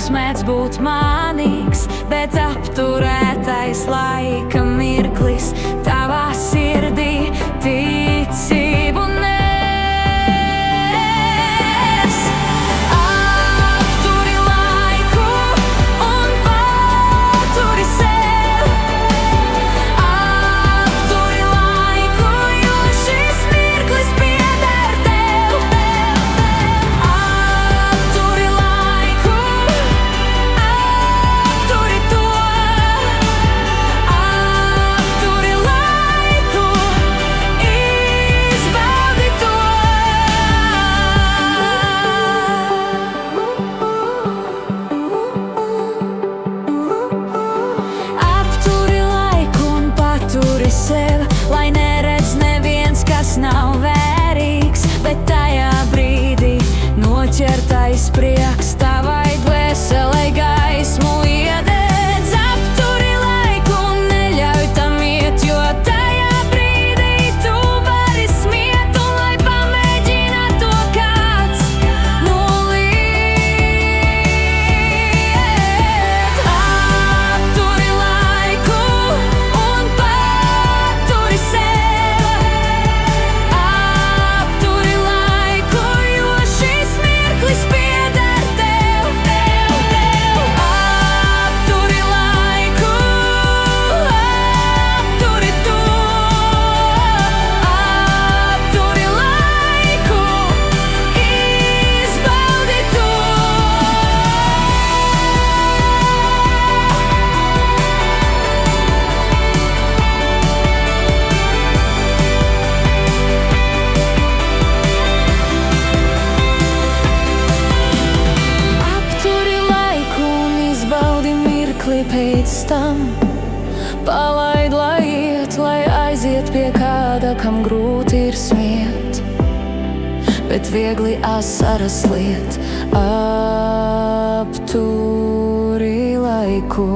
Laiks mēdz būt mānīgs, bet apturētais laika mirklis tavā sirdī ticību nes. Apturi laiku un paturi sev. Apturi laiku, jo šis mirklis pieder tev. Apturi laiku, apturi to. Apturi laiku, izbaudi to. Apturi laiku un paturi sev, lai neredz neviens, kas nav vērīgs, bet tajā brīdī noķertais prieks tavai dvēselei gaismu iededz. Apturi laiku un neļauj tam iet, jo tajā brīdī tu vari smiet, un lai pamēģina to kāds noliet. Apturi laiku un paturi sev. Apturi laiku, jo šis mirklis pieder tev. Apturi laiku, apturi to. Apturi laiku, izbaudi to. Apturi laiku un izbaudi mirkli pēc tam. Palaid, lai iet, lai aiziet pie kāda, kam grūti ir smiet, bet viegli asaras liet. Apturi laiku.